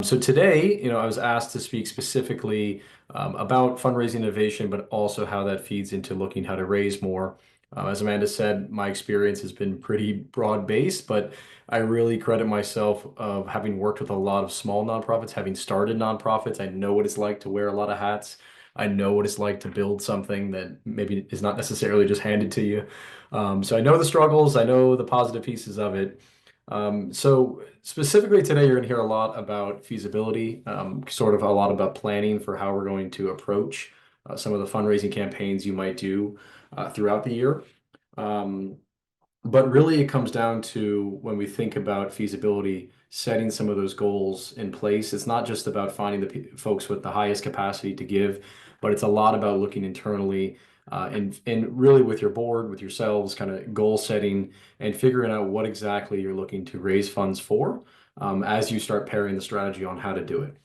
So today, I was asked to speak specifically about fundraising innovation, but also how that feeds into looking how to raise more. As Amanda said, my experience has been pretty broad-based, but I really credit myself of having worked with a lot of small nonprofits, having started nonprofits. I know what it's like to wear a lot of hats. I know what it's like to build something that maybe is not necessarily just handed to you. So I know the struggles, I know the positive pieces of it. So specifically today, you're going to hear a lot about feasibility, sort of a lot about planning for how we're going to approach some of the fundraising campaigns you might do throughout the year. Um, but really, it comes down to when we think about feasibility, setting some of those goals in place. It's not just about finding the folks with the highest capacity to give, but it's a lot about looking internally and really with your board, with yourselves, kind of goal setting and figuring out what exactly you're looking to raise funds for as you start pairing the strategy on how to do it.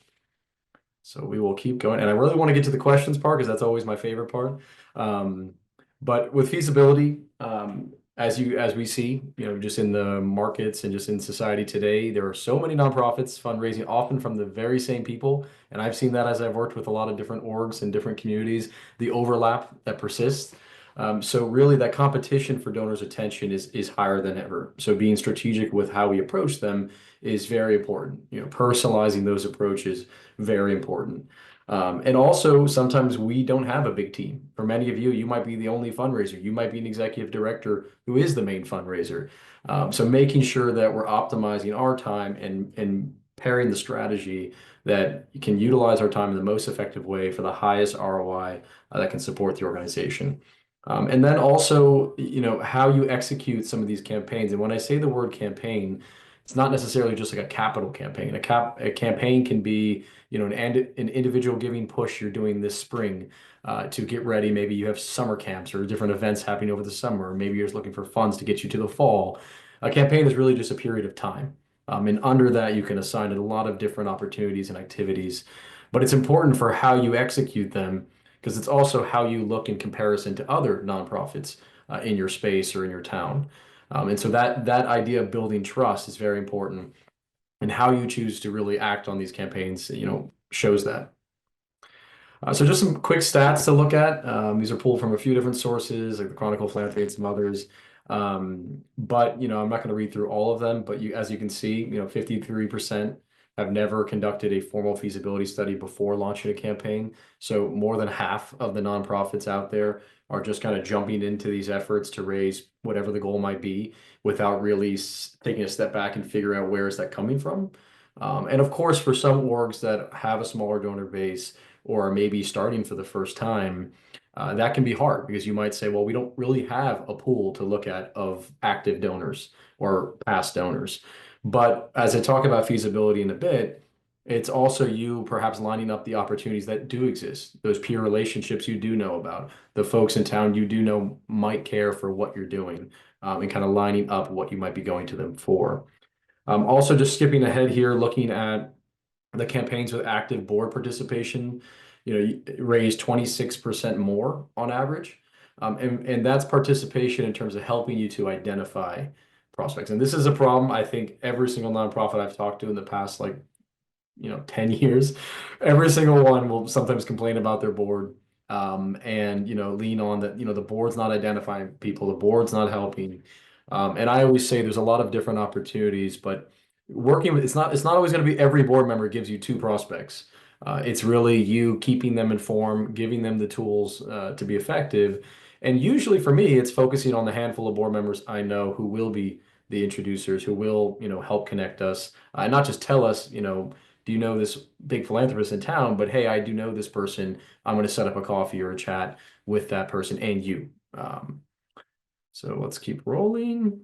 So we will keep going. And I really want to get to the questions part because that's always my favorite part. Um, but with feasibility, as we see, just in the markets and just in society today, there are so many nonprofits fundraising, often from the very same people. And I've seen that as I've worked with a lot of different orgs and different communities, the overlap that persists. So really that competition for donors' attention is higher than ever. So being strategic with how we approach them is very important. Personalizing those approaches, very important. And also, sometimes we don't have a big team. For many of you, you might be the only fundraiser. You might be an executive director who is the main fundraiser. So making sure that we're optimizing our time and pairing the strategy that can utilize our time in the most effective way for the highest ROI that can support the organization. And then also, how you execute some of these campaigns. And when I say the word campaign, it's not necessarily just like a capital campaign. A campaign can be, an individual giving push you're doing this spring to get ready. Maybe you have summer camps or different events happening over the summer. Maybe you're just looking for funds to get you to the fall. A campaign is really just a period of time. And under that, you can assign a lot of different opportunities and activities. But it's important for how you execute them because it's also how you look in comparison to other nonprofits in your space or in your town. And so that idea of building trust is very important, and how you choose to really act on these campaigns, shows that. So just some quick stats to look at. These are pulled from a few different sources, like the Chronicle of Philanthropy and some others. But I'm not going to read through all of them. But as you can see, 53% have never conducted a formal feasibility study before launching a campaign. So more than half of the nonprofits out there are just kind of jumping into these efforts to raise whatever the goal might be without really taking a step back and figure out where is that coming from. And of course, for some orgs that have a smaller donor base or maybe starting for the first time, that can be hard because you might say, well, we don't really have a pool to look at of active donors or past donors. But as I talk about feasibility in a bit, it's also you perhaps lining up the opportunities that do exist, those peer relationships you do know about, the folks in town you do know might care for what you're doing, and kind of lining up what you might be going to them for. Also, just skipping ahead here, looking at the campaigns with active board participation, you raise 26% more on average. And that's participation in terms of helping you to identify prospects. And this is a problem I think every single nonprofit I've talked to in the past, 10 years, every single one will sometimes complain about their board, and, lean on that, the board's not identifying people, the board's not helping. And I always say there's a lot of different opportunities, but working with, it's not always going to be every board member gives you two prospects. It's really you keeping them informed, giving them the tools to be effective. And usually for me, it's focusing on the handful of board members I know who will be the introducers, who will, help connect us, and not just tell us, do you know this big philanthropist in town? But hey, I do know this person. I'm going to set up a coffee or a chat with that person and you. So let's keep rolling.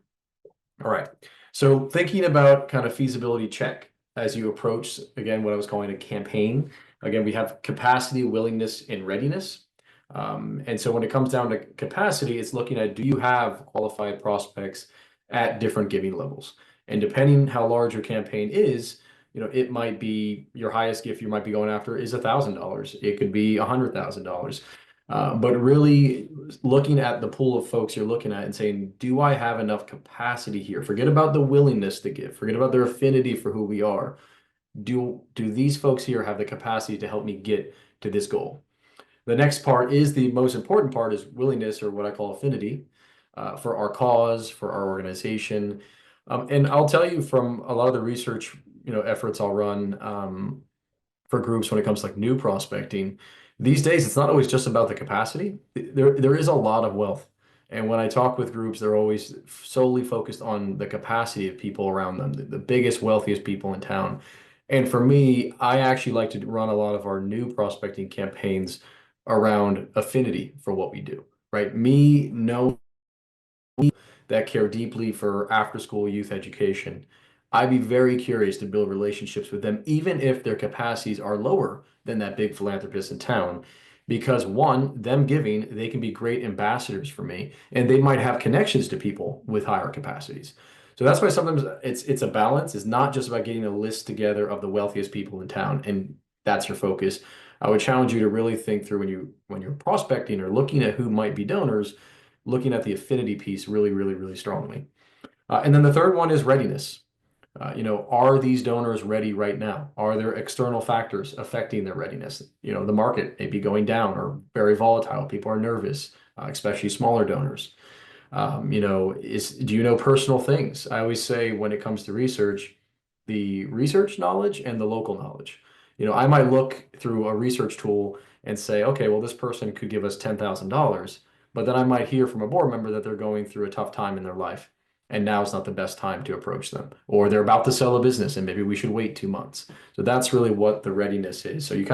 All right. So thinking about kind of feasibility check as you approach, again, what I was calling a campaign. Again, we have capacity, willingness, and readiness. And so when it comes down to capacity, it's looking at, do you have qualified prospects at different giving levels? And depending how large your campaign is, it might be your highest gift you might be going after is $1,000. It could be $100,000. But really looking at the pool of folks you're looking at and saying, do I have enough capacity here? Forget about the willingness to give. Forget about their affinity for who we are. do these folks here have the capacity to help me get to this goal? The next part is the most important part is willingness, or what I call affinity, for our cause, for our organization. And I'll tell you from a lot of the research, efforts I'll run, for groups when it comes to like new prospecting. These days, it's not always just about the capacity. There is a lot of wealth. And when I talk with groups, they're always solely focused on the capacity of people around them, the biggest, wealthiest people in town. And for me, I actually like to run a lot of our new prospecting campaigns around affinity for what we do, right? Me knowing that care deeply for after school youth education, I'd be very curious to build relationships with them, even if their capacities are lower than that big philanthropist in town. Because one, them giving, they can be great ambassadors for me, and they might have connections to people with higher capacities. So that's why sometimes it's a balance. It's not just about getting a list together of the wealthiest people in town, and that's your focus. I would challenge you to really think through when you're prospecting or looking at who might be donors, looking at the affinity piece really, really, really strongly. And then the third one is readiness. Are these donors ready right now? Are there external factors affecting their readiness? The market may be going down or very volatile. People are nervous, especially smaller donors. Do you know personal things? I always say when it comes to research, the research knowledge and the local knowledge. I might look through a research tool and say, okay, well, this person could give us $10,000, but then I might hear from a board member that they're going through a tough time in their life, and now is not the best time to approach them, or they're about to sell a business and maybe we should wait 2 months. So that's really what the readiness is. So you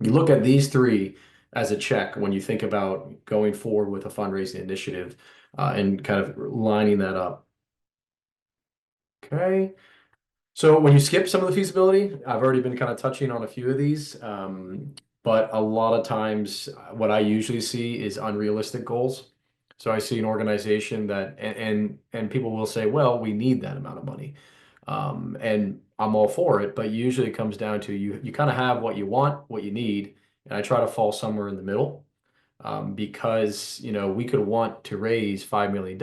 look at these three as a check when you think about going forward with a fundraising initiative, and kind of lining that up. Okay. So when you skip some of the feasibility, I've already been kind of touching on a few of these, but a lot of times what I usually see is unrealistic goals. So I see an organization that, and people will say, well, we need that amount of money. And I'm all for it, but usually it comes down to you kind of have what you want, what you need, and I try to fall somewhere in the middle, because we could want to raise $5 million,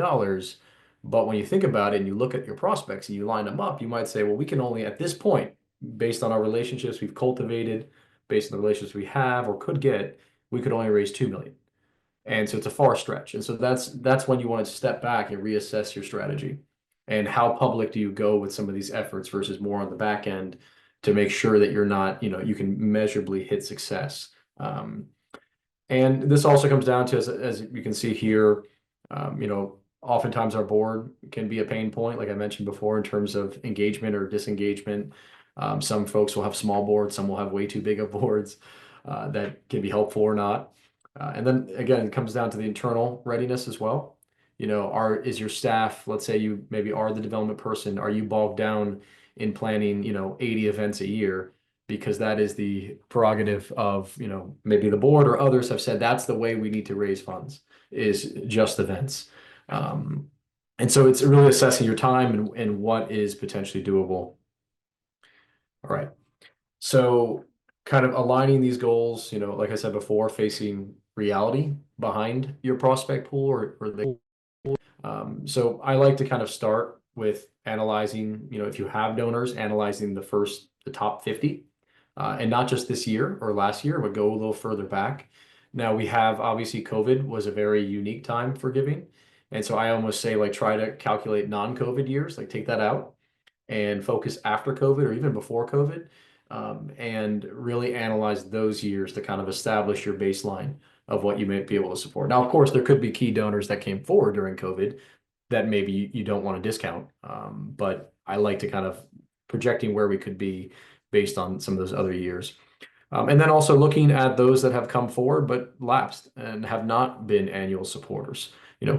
but when you think about it and you look at your prospects and you line them up, you might say, well, we can only at this point, based on our relationships we've cultivated, based on the relationships we have or could get, we could only raise 2 million. And so it's a far stretch. And so that's when you want to step back and reassess your strategy and how public do you go with some of these efforts versus more on the back end to make sure that you're not, you can measurably hit success. And this also comes down to, as you can see here, oftentimes our board can be a pain point, like I mentioned before, in terms of engagement or disengagement. Some folks will have small boards, some will have way too big of boards, that can be helpful or not. And then again, it comes down to the internal readiness as well. Is your staff, let's say you maybe are the development person, are you bogged down in planning, 80 events a year? Because that is the prerogative of, maybe the board or others have said that's the way we need to raise funds, is just events. And so it's really assessing your time and what is potentially doable. All right. So kind of aligning these goals, like I said before, facing reality behind your prospect pool or the so I like to kind of start with analyzing, if you have donors, analyzing the top 50, and not just this year or last year, but go a little further back. Now we have, obviously, COVID was a very unique time for giving. And so I almost say, like, try to calculate non-COVID years, like take that out and focus after COVID or even before COVID, and really analyze those years to kind of establish your baseline of what you might be able to support. Now, of course, there could be key donors that came forward during COVID that maybe you don't want to discount, but I like to kind of projecting where we could be based on some of those other years. And then also looking at those that have come forward but lapsed and have not been annual supporters.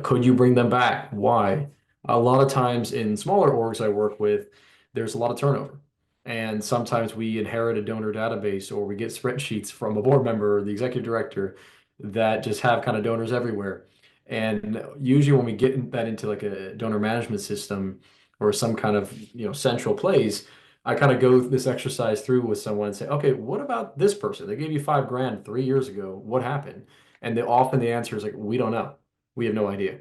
Could you bring them back? Why? A lot of times in smaller orgs I work with, there's a lot of turnover. And sometimes we inherit a donor database or we get spreadsheets from a board member or the executive director that just have kind of donors everywhere. And usually when we get that into like a donor management system or some kind of, central place, I kind of go this exercise through with someone and say, okay, what about this person? They gave you $5,000 3 years ago. What happened? And often the answer is like, we don't know. We have no idea.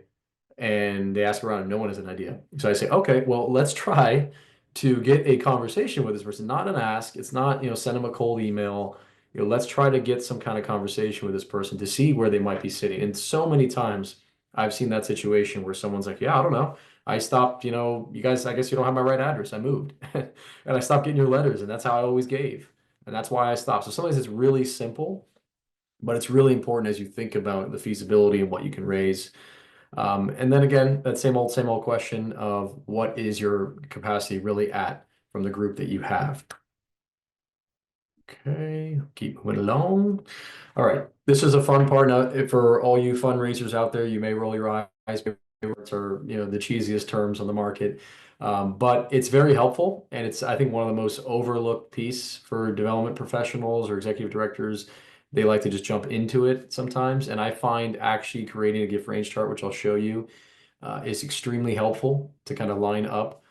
And they ask around and no one has an idea. So I say, okay, well, let's try to get a conversation with this person, not an ask. It's not, send them a cold email. Let's try to get some kind of conversation with this person to see where they might be sitting. And so many times I've seen that situation where someone's like, yeah, I don't know. I stopped, you guys, I guess you don't have my right address. I moved and I stopped getting your letters. And that's how I always gave. And that's why I stopped. So sometimes it's really simple, but it's really important as you think about the feasibility and what you can raise. And then again, that same old question of what is your capacity really at from the group that you have. Okay, keep moving along. All right, this is a fun part. Now, for all you fundraisers out there, you may roll your eyes. Favorites are, the cheesiest terms on the market, but it's very helpful, and it's, I think, one of the most overlooked piece for development professionals or executive directors. They like to just jump into it sometimes, and I find actually creating a gift range chart, which I'll show you, is extremely helpful to kind of line up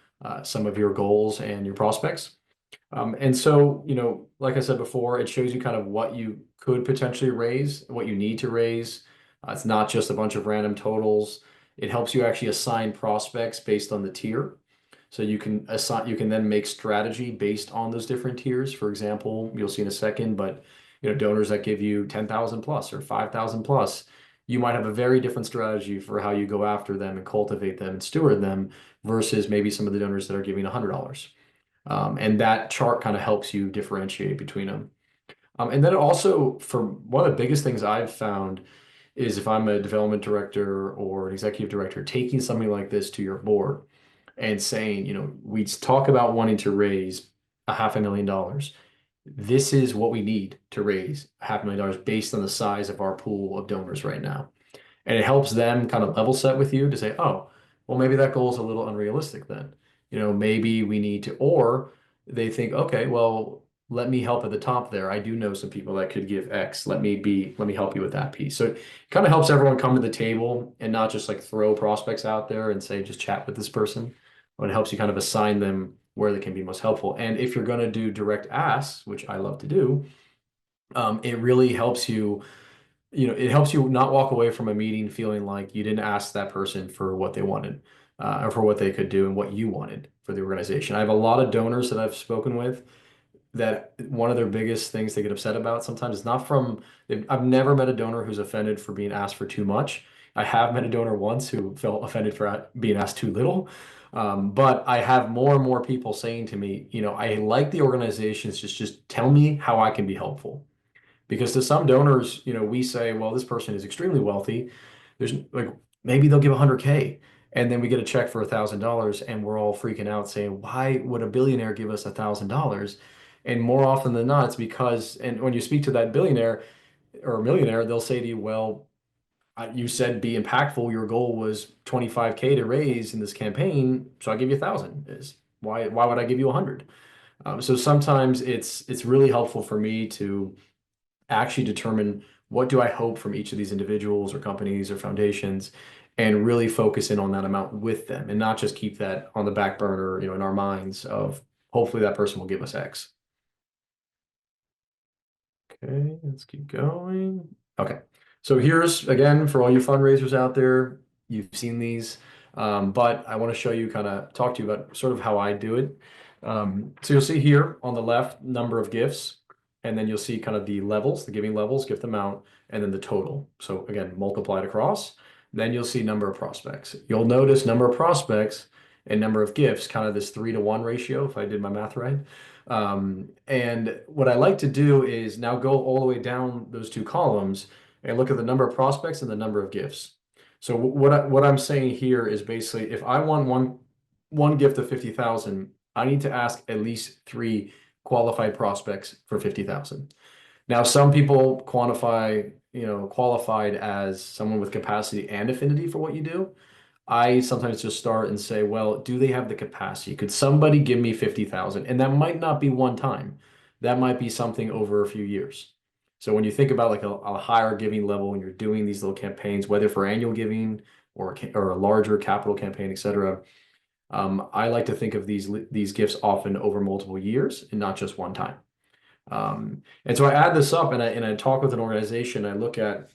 some of your goals and your prospects. And so, like I said before, it shows you kind of what you could potentially raise, what you need to raise. It's not just a bunch of random totals. It helps you actually assign prospects based on the tier. So you can then make strategy based on those different tiers. For example, you'll see in a second, but donors that give you 10,000 plus or 5,000 plus, you might have a very different strategy for how you go after them and cultivate them and steward them versus maybe some of the donors that are giving $100. And that chart kind of helps you differentiate between them. And then also, for one of the biggest things I've found is if I'm a development director or an executive director, taking something like this to your board and saying, we talk about wanting to raise $500,000. This is what we need to raise $500,000 based on the size of our pool of donors right now. And it helps them kind of level set with you to say, oh, well, maybe that goal is a little unrealistic then. Maybe we need to, or they think, okay, well, let me help at the top there. I do know some people that could give X. Let me help you with that piece. So it kind of helps everyone come to the table and not just like throw prospects out there and say, just chat with this person. But it helps you kind of assign them where they can be most helpful. And if you're going to do direct asks, which I love to do, it really helps you it helps you not walk away from a meeting feeling like you didn't ask that person for what they wanted, or for what they could do and what you wanted for the organization. I have a lot of donors that I've spoken with that one of their biggest things they get upset about sometimes is not from, I've never met a donor who's offended for being asked for too much. I have met a donor once who felt offended for being asked too little. But I have more and more people saying to me, I like the organizations, just tell me how I can be helpful. Because to some donors, we say, well, this person is extremely wealthy. There's like maybe they'll give 100K, and then we get a check for $1,000, and we're all freaking out saying, why would a billionaire give us $1,000? And more often than not, it's because, and when you speak to that billionaire or millionaire, they'll say to you, well, you said be impactful. Your goal was 25K to raise in this campaign, so I give you 1,000. Is why would I give you 100? So sometimes it's really helpful for me to actually determine what do I hope from each of these individuals or companies or foundations and really focus in on that amount with them and not just keep that on the back burner, in our minds of hopefully that person will give us X. Okay, let's keep going. Okay, so here's again for all you fundraisers out there, you've seen these, but I want to show you, kind of talk to you about sort of how I do it. So you'll see here on the left, number of gifts, and then you'll see kind of the levels, the giving levels, gift amount, and then the total. So again, multiplied across. Then you'll see number of prospects. You'll notice number of prospects and number of gifts, kind of this 3-to-1 ratio, if I did my math right. And what I like to do is now go all the way down those two columns and look at the number of prospects and the number of gifts. So what I'm saying here is basically if I want one gift of 50,000, I need to ask at least 3 qualified prospects for 50,000. Now, some people qualified as someone with capacity and affinity for what you do. I sometimes just start and say, well, do they have the capacity? Could somebody give me 50,000? And that might not be one time. That might be something over a few years. So when you think about like a higher giving level and you're doing these little campaigns, whether for annual giving or a larger capital campaign, et cetera, I like to think of these gifts often over multiple years and not just one time. And so I add this up and I talk with an organization. I look at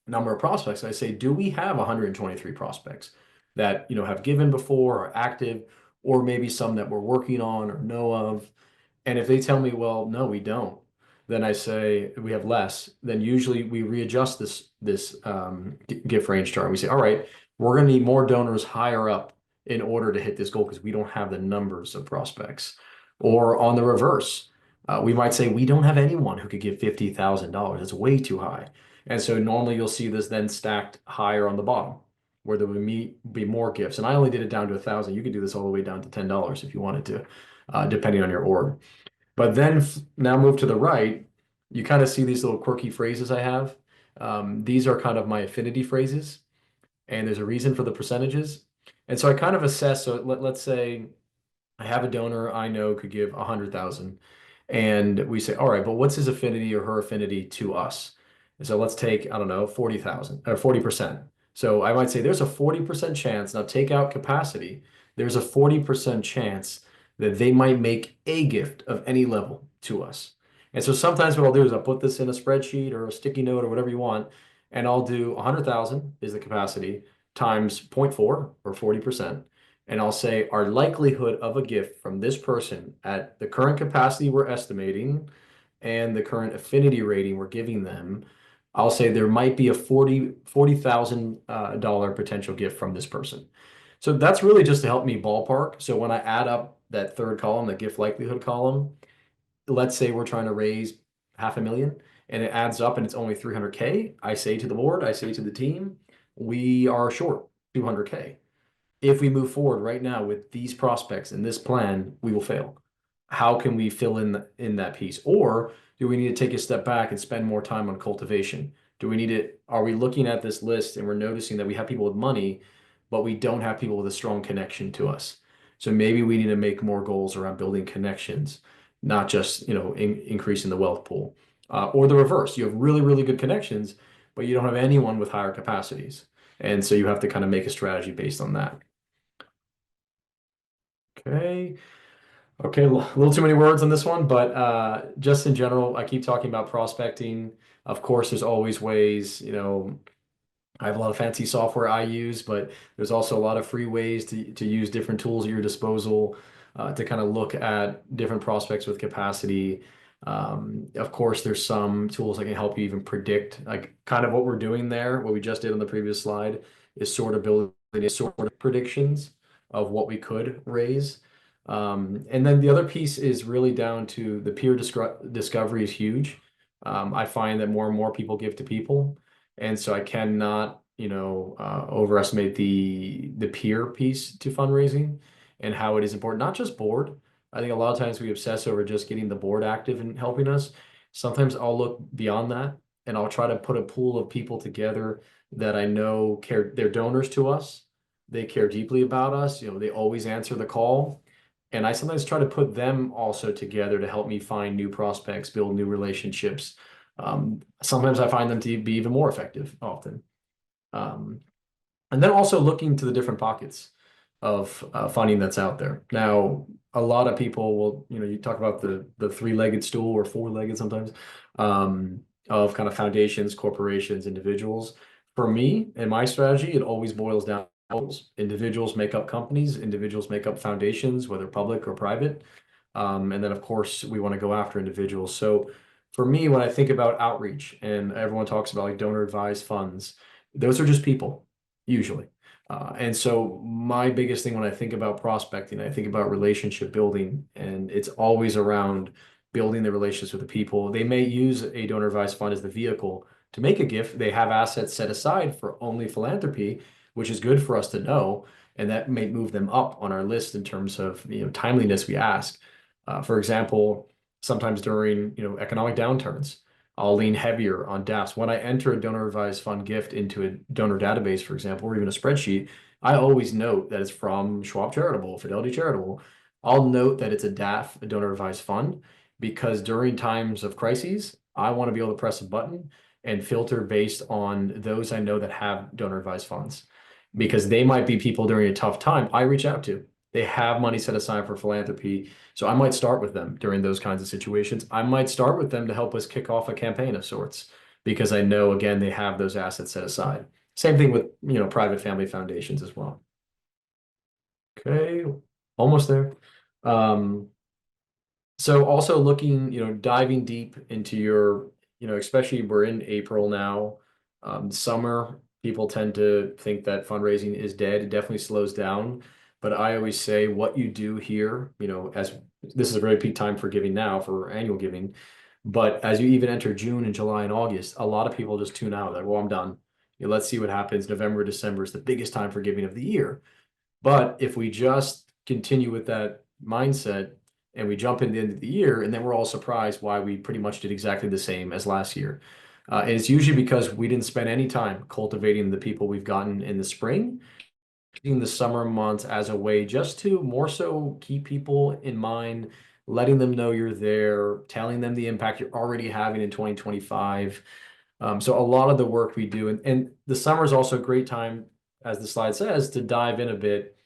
number of prospects. I say, do we have 123 prospects that have given before or active, or maybe some that we're working on or know of. And if they tell me, well, no, we don't, then I say we have less. Then usually we readjust this gift range chart. We say, all right, we're going to need more donors higher up in order to hit this goal because we don't have the numbers of prospects. Or on the reverse, we might say we don't have anyone who could give $50,000. It's way too high. And so normally you'll see this then stacked higher on the bottom where there would be more gifts. And I only did it down to 1,000. You could do this all the way down to $10 if you wanted to, depending on your org. But then now move to the right, you kind of see these little quirky phrases I have. These are kind of my affinity phrases, and there's a reason for the percentages. And so I kind of assess. So let's say I have a donor I know could give 100,000, and we say, all right, but what's his affinity or her affinity to us? And so let's take, I don't know, 40,000 or 40%. So I might say there's a 40% chance, now take out capacity, there's a 40% chance that they might make a gift of any level to us. And so sometimes what I'll do is I'll put this in a spreadsheet or a sticky note or whatever you want, and I'll do 100,000 is the capacity times zero point 0.4 or 40%. And I'll say our likelihood of a gift from this person at the current capacity we're estimating and the current affinity rating we're giving them, I'll say there might be a $40,000 potential gift from this person. So that's really just to help me ballpark. So when I add up that third column, the gift likelihood column, let's say we're trying to raise 500,000 and it adds up and it's only 300K. I say to the board, I say to the team, we are short 200K. If we move forward right now with these prospects and this plan, we will fail. How can we fill in that piece? Or do we need to take a step back and spend more time on cultivation? Do we need it? Are we looking at this list and we're noticing that we have people with money, but we don't have people with a strong connection to us? So maybe we need to make more goals around building connections, not just, increasing the wealth pool. Or the reverse, you have really, really good connections, but you don't have anyone with higher capacities. And so you have to kind of make a strategy based on that. Okay. Okay, a little too many words on this one, but just in general, I keep talking about prospecting. Of course, there's always ways, I have a lot of fancy software I use, but there's also a lot of free ways to use different tools at your disposal to kind of look at different prospects with capacity. Of course, there's some tools that can help you even predict, like kind of what we're doing there, what we just did on the previous slide, is sort of building sort of predictions of what we could raise. And then the other piece is really down to the peer discovery is huge. I find that more and more people give to people. And so I cannot, overestimate the peer piece to fundraising and how it is important, not just board. I think a lot of times we obsess over just getting the board active and helping us. Sometimes I'll look beyond that and I'll try to put a pool of people together that I know care, they're donors to us. They care deeply about us. They always answer the call. And I sometimes try to put them also together to help me find new prospects, build new relationships. Sometimes I find them to be even more effective often. Um, and then also looking to the different pockets of funding that's out there. Now, a lot of people will, you talk about the three-legged stool or four-legged sometimes of kind of foundations, corporations, individuals. For me and my strategy, it always boils down to individuals make up companies, individuals make up foundations, whether public or private. And then, of course, we want to go after individuals. So for me, when I think about outreach and everyone talks about like donor advised funds, those are just people, usually. And so my biggest thing when I think about prospecting, I think about relationship building, and it's always around building the relationships with the people. They may use a donor advised fund as the vehicle to make a gift. They have assets set aside for only philanthropy, which is good for us to know. And that may move them up on our list in terms of timeliness we ask. For example, sometimes during economic downturns, I'll lean heavier on DAFs. When I enter a donor advised fund gift into a donor database, for example, or even a spreadsheet, I always note that it's from Schwab Charitable, Fidelity Charitable. I'll note that it's a DAF, a donor advised fund, because during times of crises, I want to be able to press a button and filter based on those I know that have donor advised funds, because they might be people during a tough time I reach out to. They have money set aside for philanthropy. So I might start with them during those kinds of situations. I might start with them to help us kick off a campaign of sorts because I know, again, they have those assets set aside. Same thing with, private family foundations as well. Okay. Almost there. Um, so also looking, diving deep into your, especially we're in April now. Summer, people tend to think that fundraising is dead. It definitely slows down. But I always say what you do here, as this is a very peak time for giving now for annual giving. But as you even enter June and July and August, a lot of people just tune out. Like, well, I'm done. Let's see what happens. November, December is the biggest time for giving of the year. But if we just continue with that mindset and we jump in the end of the year, and then we're all surprised why we pretty much did exactly the same as last year. And it's usually because we didn't spend any time cultivating the people we've gotten in the spring, in the summer months as a way just to more so keep people in mind, letting them know you're there, telling them the impact you're already having in 2025. So a lot of the work we do, and the summer is also a great time, as the slide says, to dive in a bit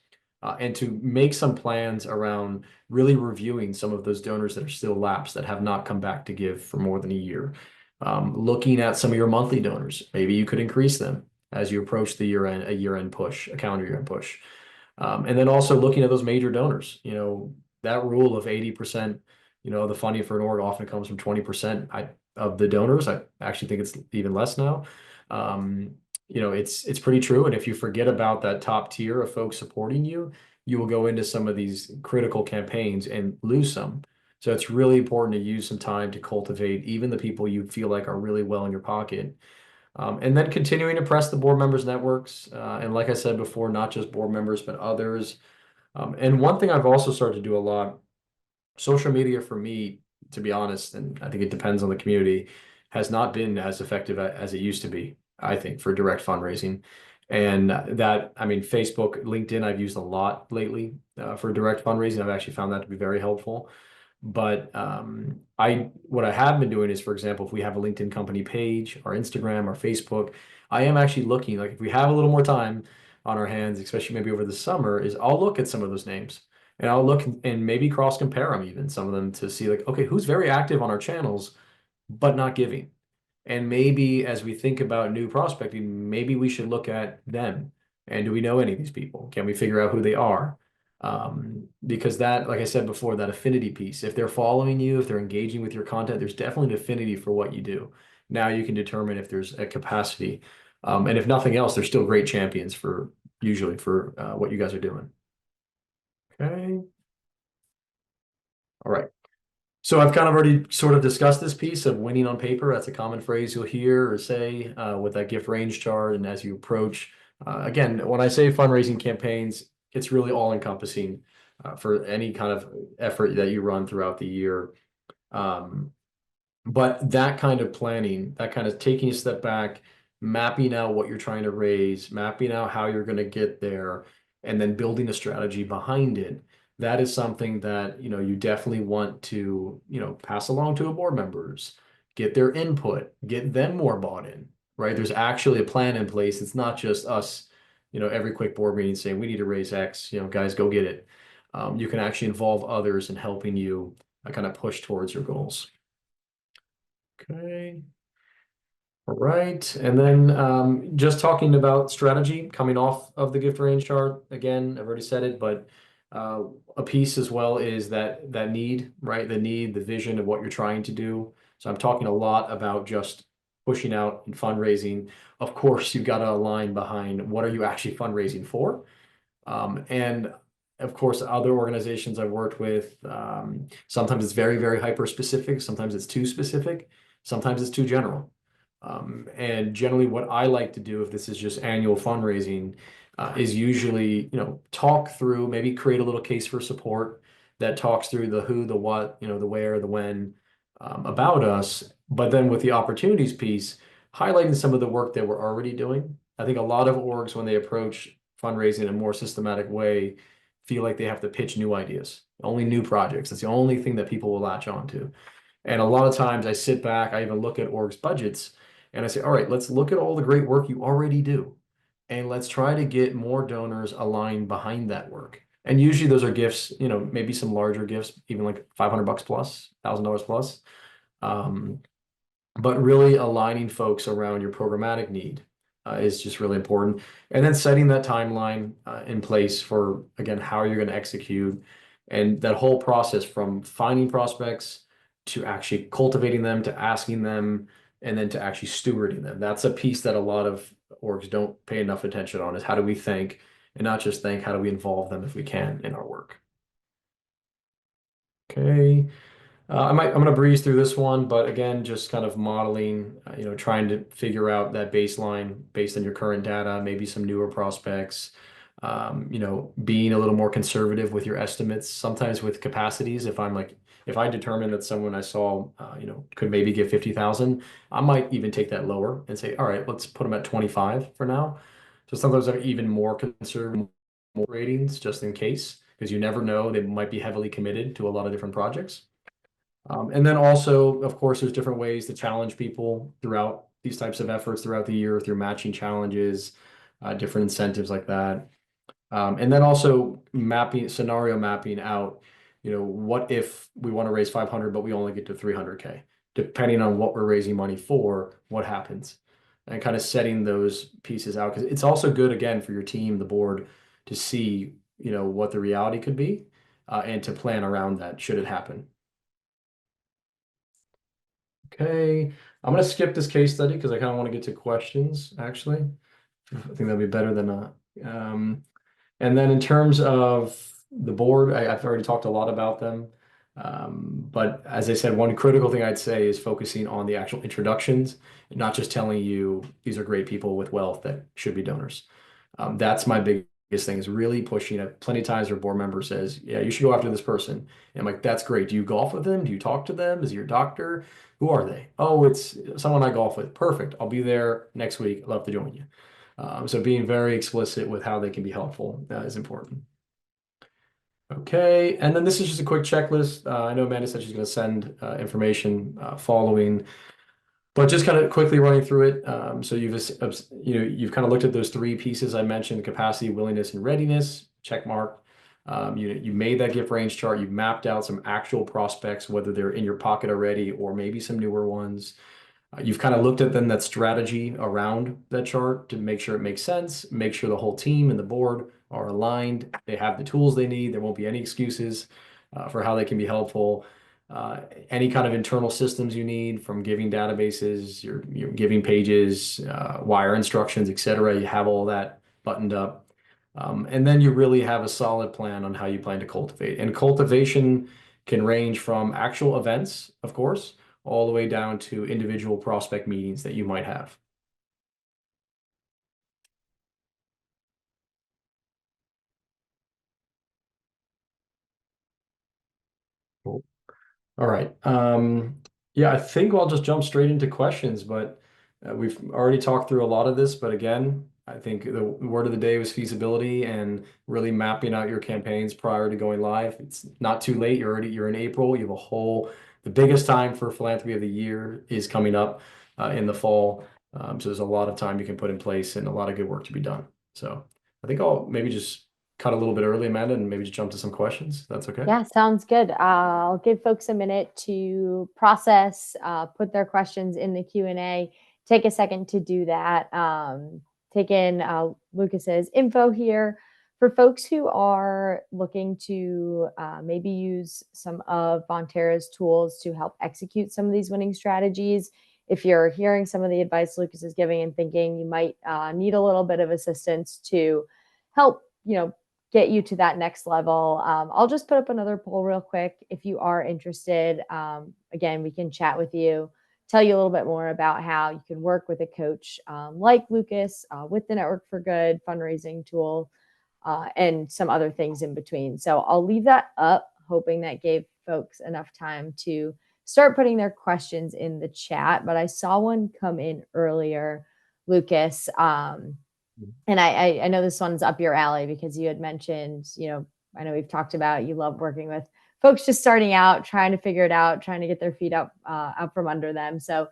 and to make some plans around really reviewing some of those donors that are still lapsed that have not come back to give for more than a year. Looking at some of your monthly donors, maybe you could increase them as you approach the year-end push, a calendar year-end push. And then also looking at those major donors, that rule of 80%, the funding for an org often comes from 20% of the donors. I actually think it's even less now. Um, it's pretty true. And if you forget about that top tier of folks supporting you, you will go into some of these critical campaigns and lose some. So it's really important to use some time to cultivate even the people you feel like are really well in your pocket. And then continuing to press the board members networks. And like I said before, not just board members, but others. And one thing I've also started to do a lot, social media for me, to be honest, and I think it depends on the community, has not been as effective as it used to be, I think, for direct fundraising. And that, I mean, Facebook, LinkedIn, I've used a lot lately for direct fundraising. I've actually found that to be very helpful. But what I have been doing is, for example, if we have a LinkedIn company page, or Instagram, or Facebook, I am actually looking, like if we have a little more time on our hands, especially maybe over the summer, is I'll look at some of those names and I'll look and maybe cross compare them, even some of them, to see like, okay, who's very active on our channels, but not giving. And maybe as we think about new prospecting, maybe we should look at them. And do we know any of these people? Can we figure out who they are? Because that, like I said before, that affinity piece, if they're following you, if they're engaging with your content, there's definitely an affinity for what you do. Now you can determine if there's a capacity. And if nothing else, they're still great champions usually for what you guys are doing. Okay. All right. So I've kind of already sort of discussed this piece of winning on paper. That's a common phrase you'll hear or say with that gift range chart. And as you approach, again, when I say fundraising campaigns, it's really all encompassing for any kind of effort that you run throughout the year. But that kind of planning, that kind of taking a step back, mapping out what you're trying to raise, mapping out how you're going to get there, and then building a strategy behind it. That is something that, you definitely want to, pass along to a board members, get their input, get them more bought in, right? There's actually a plan in place. It's not just us, every quick board meeting saying we need to raise X, guys, go get it. You can actually involve others in helping you kind of push towards your goals. Okay. All right. And then just talking about strategy coming off of the gift range chart. Again, I've already said it, but a piece as well is that need, right? The need, the vision of what you're trying to do. So I'm talking a lot about just pushing out and fundraising. Of course, you've got to align behind what are you actually fundraising for. And of course, other organizations I've worked with, sometimes it's very, very hyper specific. Sometimes it's too specific. Sometimes it's too general. And generally what I like to do, if this is just annual fundraising, is usually, talk through, maybe create a little case for support that talks through the who, the what, the where, the when, about us. But then with the opportunities piece, highlighting some of the work that we're already doing. I think a lot of orgs, when they approach fundraising in a more systematic way, feel like they have to pitch new ideas, only new projects. That's the only thing that people will latch on to. And a lot of times I sit back, I even look at orgs budgets and I say, all right, let's look at all the great work you already do. And let's try to get more donors aligned behind that work. And usually those are gifts, maybe some larger gifts, even like $500 plus, $1,000 plus. But really aligning folks around your programmatic need, is just really important. And then setting that timeline in place for, again, how you're going to execute and that whole process from finding prospects to actually cultivating them, to asking them, and then to actually stewarding them. That's a piece that a lot of orgs don't pay enough attention on is how do we think and not just think, how do we involve them if we can in our work? Okay. I'm going to breeze through this one, but again, just kind of modeling, trying to figure out that baseline based on your current data, maybe some newer prospects, being a little more conservative with your estimates. Sometimes with capacities, if I determine that someone I saw, could maybe give 50,000, I might even take that lower and say, all right, let's put them at 25 for now. So sometimes I'm even more conservative more ratings just in case, because you never know, they might be heavily committed to a lot of different projects. And then also, of course, there's different ways to challenge people throughout these types of efforts throughout the year through matching challenges, different incentives like that. And then also scenario mapping out, what if we want to raise 500, but we only get to 300K, depending on what we're raising money for, what happens, and kind of setting those pieces out. Because it's also good, again, for your team, the board, to see, what the reality could be, and to plan around that should it happen. Okay, I'm gonna skip this case study because I kind of want to get to questions, actually. I think that'd be better than and then in terms of the board, I've already talked a lot about them. But as I said, one critical thing I'd say is focusing on the actual introductions and not just telling you these are great people with wealth that should be donors. That's my biggest thing is really pushing it. Plenty of times where board member says, yeah, you should go after this person. And I'm like, that's great. Do you golf with them? Do you talk to them? Is it your doctor? Who are they? Oh, it's someone I golf with. Perfect. I'll be there next week. I'd love to join you. So being very explicit with how they can be helpful is important. Okay, and then this is just a quick checklist. I know Amanda said she's going to send information following, but just kind of quickly running through it. So you've kind of looked at those three pieces I mentioned: capacity, willingness, and readiness. Check mark. You made that gift range chart. You've mapped out some actual prospects, whether they're in your pocket already or maybe some newer ones. You've kind of looked at then that strategy around that chart to make sure it makes sense, make sure the whole team and the board are aligned. They have the tools they need. There won't be any excuses for how they can be helpful. Any kind of internal systems you need from giving databases, your giving pages, wire instructions, etc. You have all that buttoned up. And then you really have a solid plan on how you plan to cultivate. And cultivation can range from actual events, of course, all the way down to individual prospect meetings that you might have. Cool. All right. Yeah, I think I'll just jump straight into questions, but we've already talked through a lot of this. But again, I think the word of the day was feasibility and really mapping out your campaigns prior to going live. It's not too late. You're in April. You have the biggest time for philanthropy of the year is coming up in the fall. So there's a lot of time you can put in place and a lot of good work to be done. So I think I'll maybe just cut a little bit early, Amanda, and maybe just jump to some questions. That's okay. Yeah, sounds good. I'll give folks a minute to process, put their questions in the Q&A. Take a second to do that. Take in Lucas's info here. For folks who are looking to maybe use some of Bonterra's tools to help execute some of these winning strategies, if you're hearing some of the advice Lucas is giving and thinking you might need a little bit of assistance to help, get you to that next level. I'll just put up another poll real quick. If you are interested, again, we can chat with you, tell you a little bit more about how you can work with a coach like Lucas with the Network for Good fundraising tool and some other things in between. So I'll leave that up, hoping that gave folks enough time to start putting their questions in the chat. But I saw one come in earlier, Lucas. And I know this one's up your alley because you had mentioned, I know we've talked about you love working with folks just starting out, trying to figure it out, trying to get their feet up from under them. So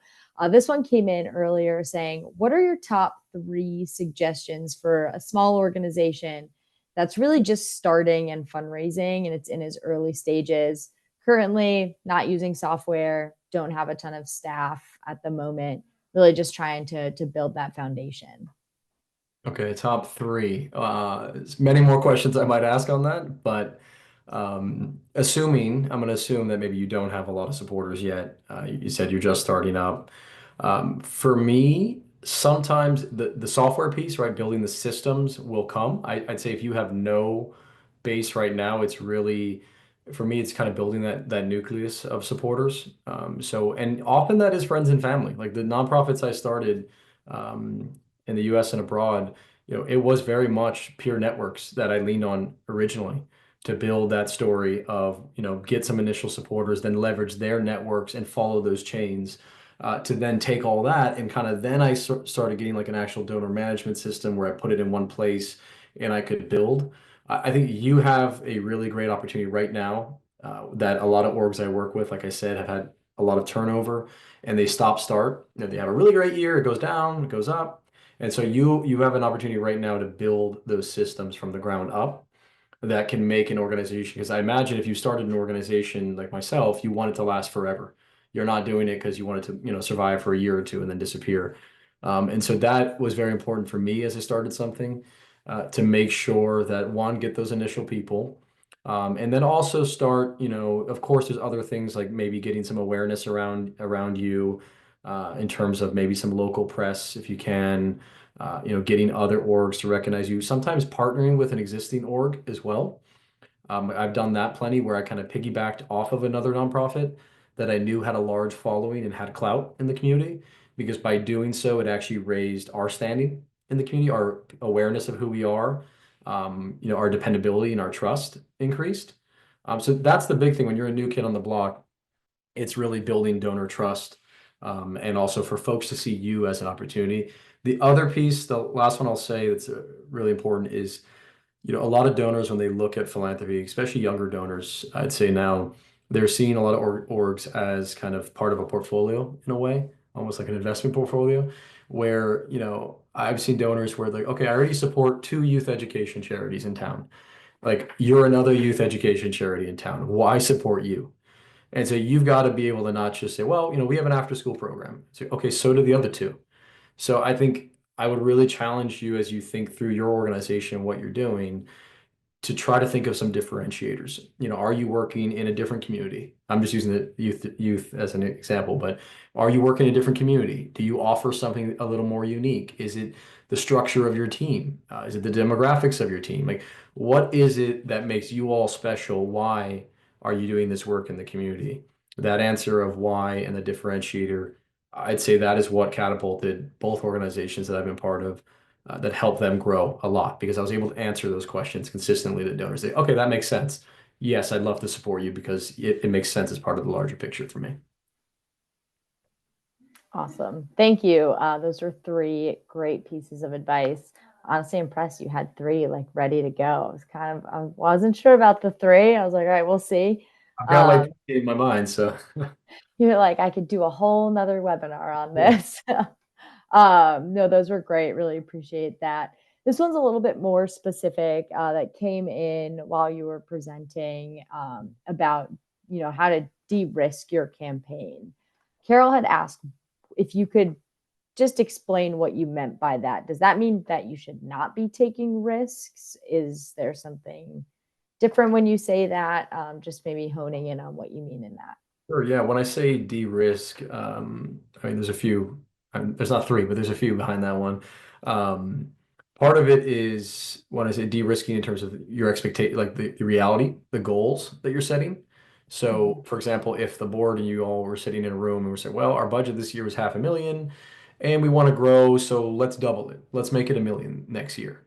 this one came in earlier saying, what are your top 3 suggestions for a small organization that's really just starting and fundraising and it's in its early stages, currently not using software, don't have a ton of staff at the moment, really just trying to build that foundation? Okay, top three. There's many more questions I might ask on that, but I'm going to assume that maybe you don't have a lot of supporters yet. You said you're just starting up. For me, sometimes the software piece, right, building the systems will come. I'd say if you have no base right now, it's really, for me, it's kind of building that nucleus of supporters. And often that is friends and family. Like the nonprofits I started in the U.S. and abroad, it was very much peer networks that I leaned on originally to build that story of, get some initial supporters, then leverage their networks and follow those chains to then take all that and kind of then I started getting like an actual donor management system where I put it in one place and I could build. I think you have a really great opportunity right now that a lot of orgs I work with, like I said, have had a lot of turnover and they stop start. They have a really great year, it goes down, it goes up. And so you have an opportunity right now to build those systems from the ground up that can make an organization. Because I imagine if you started an organization like myself, you want it to last forever. You're not doing it because you want it to, survive for a year or two and then disappear. And so that was very important for me as I started something to make sure that one, get those initial people. And then also start, of course, there's other things like maybe getting some awareness around you in terms of maybe some local press if you can, getting other orgs to recognize you, sometimes partnering with an existing org as well. I've done that plenty where I kind of piggybacked off of another nonprofit that I knew had a large following and had clout in the community, because by doing so, it actually raised our standing in the community, our awareness of who we are, our dependability and our trust increased. So that's the big thing when you're a new kid on the block. It's really building donor trust, and also for folks to see you as an opportunity. The other piece, the last one I'll say that's really important is, a lot of donors, when they look at philanthropy, especially younger donors, I'd say now they're seeing a lot of orgs as kind of part of a portfolio in a way, almost like an investment portfolio, where, I've seen donors where they're like, okay, I already support two youth education charities in town. Like, you're another youth education charity in town. Why support you? And so you've got to be able to not just say, well, we have an after school program. So, okay, so do the other two. So I think I would really challenge you as you think through your organization and what you're doing to try to think of some differentiators. Are you working in a different community? I'm just using the youth as an example, but are you working in a different community? Do you offer something a little more unique? Is it the structure of your team? Is it the demographics of your team? Like, what is it that makes you all special? Why are you doing this work in the community? That answer of why and the differentiator, I'd say that is what catapulted both organizations that I've been part of, that helped them grow a lot, because I was able to answer those questions consistently to donors. Okay, that makes sense. Yes, I'd love to support you because it makes sense as part of the larger picture for me. Awesome. Thank you. Those are three great pieces of advice. Honestly impressed you had three like ready to go. I wasn't sure about the three. I was like, all right, we'll see. I've got like Um, in my mind, so you're like, I could do a whole nother webinar on yeah. this. No, those were great. Really appreciate that. This one's a little bit more specific that came in while you were presenting about, how to de-risk your campaign. Carol had asked if you could just explain what you meant by that. Does that mean that you should not be taking risks? Is there something different when you say that? Just maybe honing in on what you mean in that. Sure, yeah. When I say de-risk, I mean, there's a few, there's not three, but there's a few behind that one. Part of it is when I say de-risking in terms of your expectation, like the reality, the goals that you're setting. Mhm. So, for example, if the board and you all were sitting in a room and we're saying, well, our budget this year was 500,000 and we want to grow, so let's double it. Let's make it 1 million next year.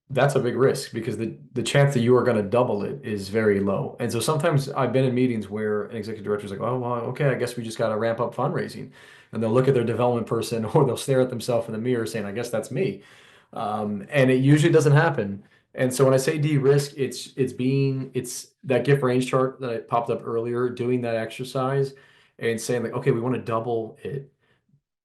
That's a big risk because the chance that you are going to double it is very low. And so sometimes I've been in meetings where an executive director is like, oh, well, okay, I guess we just got to ramp up fundraising. And they'll look at their development person or they'll stare at themselves in the mirror saying, I guess that's me. And it usually doesn't happen. And so when I say de-risk, it's that gift range chart that I popped up earlier, doing that exercise and saying like, okay, we want to double it,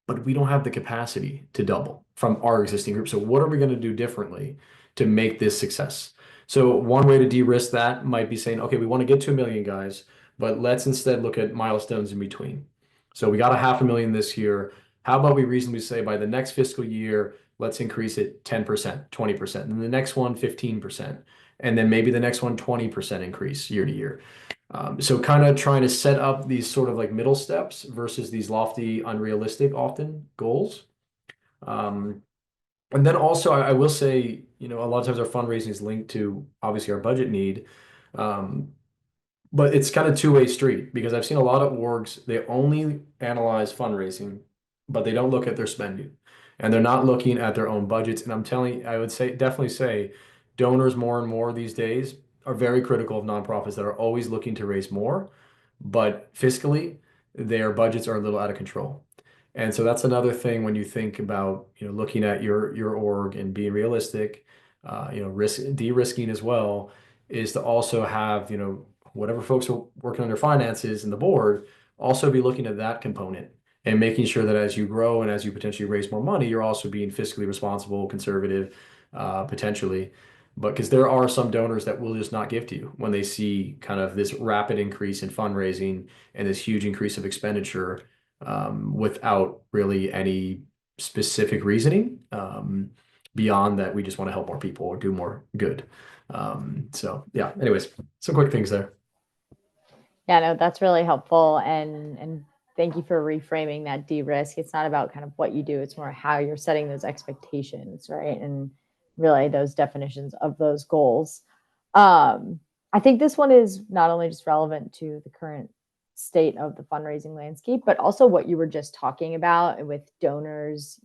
but we don't have the capacity to double from our existing group. So what are we going to do differently to make this success? So one way to de-risk that might be saying, okay, we want to get to 1 million guys, but let's instead look at milestones in between. So we got a 500,000 this year. How about we reasonably say by the next fiscal year, let's increase it 10%, 20%, and the next one 15%, and then maybe the next one 20% increase year to year. So kind of trying to set up these sort of like middle steps versus these lofty, unrealistic often goals. Um, and then also I will say, a lot of times our fundraising is linked to obviously our budget need. Um, but it's kind of two-way street because I've seen a lot of orgs, they only analyze fundraising, but they don't look at their spending. And they're not looking at their own budgets. And I'm telling you, I would say definitely say donors more and more these days are very critical of nonprofits that are always looking to raise more, but fiscally, their budgets are a little out of control. And so that's another thing when you think about, looking at your org and being realistic, de-risking as well, is to also have, whatever folks are working on their finances and the board, also be looking at that component and making sure that as you grow and as you potentially raise more money, you're also being fiscally responsible, conservative, potentially. But because there are some donors that will just not give to you when they see kind of this rapid increase in fundraising and this huge increase of expenditure, without really any specific reasoning, beyond that we just want to help more people or do more good. So yeah, anyways, some quick things there. Yeah, no, that's really helpful. And thank you for reframing that de-risk. It's not about kind of what you do, it's more how you're setting those expectations, right? And really those definitions of those goals. I think this one is not only just relevant to the current state of the fundraising landscape, but also what you were just talking about with donors,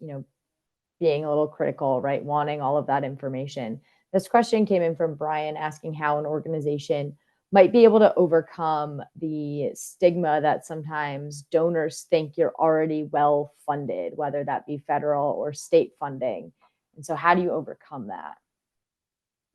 being a little critical, right? Wanting all of that information. This question came in from Brian asking how an organization might be able to overcome the stigma that sometimes donors think you're already well funded, whether that be federal or state funding. And so, how do you overcome that?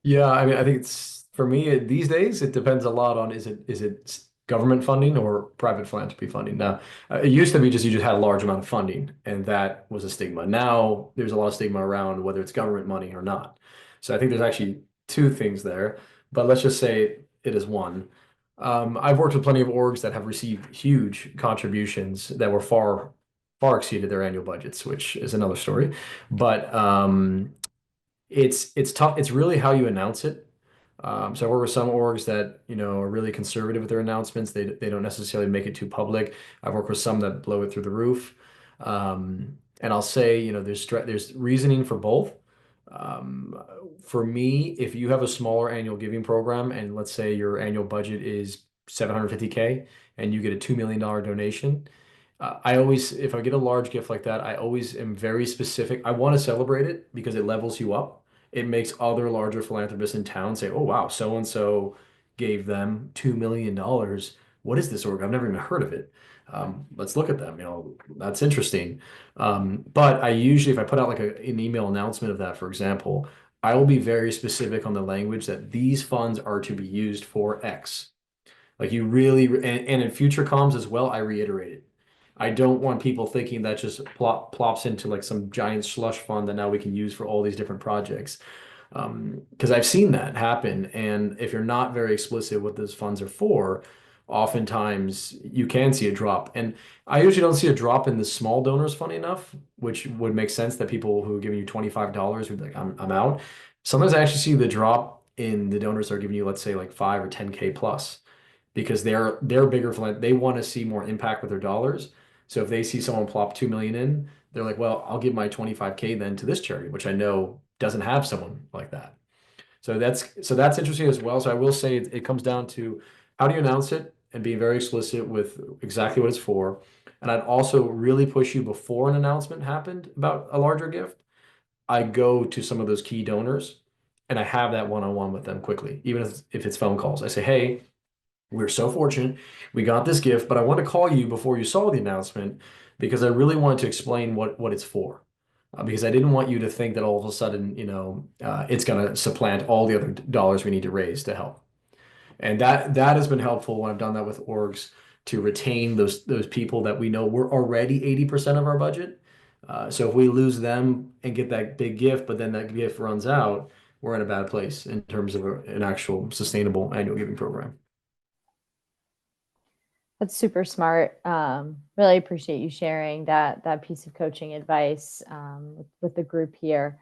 Yeah, I mean, I think it's for me these days, it depends a lot on is it government funding or private philanthropy funding. Now, it used to be just you just had a large amount of funding, and that was a stigma. Now there's a lot of stigma around whether it's government money or not. So I think there's actually two things there, but let's just say it is one. I've worked with plenty of orgs that have received huge contributions that were far exceeded their annual budgets, which is another story. But it's tough. It's really how you announce it. So I work with some orgs that, are really conservative with their announcements. They don't necessarily make it too public. I've worked with some that blow it through the roof. And I'll say, there's reasoning for both. Um, for me, if you have a smaller annual giving program and let's say your annual budget is 750K and you get a $2 million donation, I always, if I get a large gift like that, I always am very specific. I want to celebrate it because it levels you up. It makes other larger philanthropists in town say, "Oh wow, so and so gave them $2 million. What is this org? I've never even heard of it. Let's look at them. That's interesting." But I usually, if I put out like an email announcement of that, for example, I will be very specific on the language that these funds are to be used for X. Like you really, and in future comms as well, I reiterate it. I don't want people thinking that just plops into like some giant slush fund that now we can use for all these different projects. Because I've seen that happen. And if you're not very explicit what those funds are for, oftentimes you can see a drop. And I usually don't see a drop in the small donors, funny enough, which would make sense that people who are giving you $25 would be like, I'm out. Sometimes I actually see the drop in the donors that are giving you, let's say, like 5 or 10K plus because they're bigger for they want to see more impact with their dollars. So if they see someone plop 2 million in, they're like, well, I'll give my 25K then to this charity, which I know doesn't have someone like that. So that's interesting as well. So I will say it comes down to how do you announce it and being very explicit with exactly what it's for. And I'd also really push you before an announcement happened about a larger gift. I go to some of those key donors and I have that one-on-one with them quickly, even if it's phone calls. I say, hey, we're so fortunate. We got this gift, but I want to call you before you saw the announcement because I really wanted to explain what it's for. Because I didn't want you to think that all of a sudden, it's going to supplant all the other dollars we need to raise to help. And that has been helpful when I've done that with orgs to retain those people that we know we're already 80% of our budget. So if we lose them and get that big gift, but then that gift runs out, we're in a bad place in terms of an actual sustainable annual giving program. That's super smart. Really appreciate you sharing that piece of coaching advice with the group here.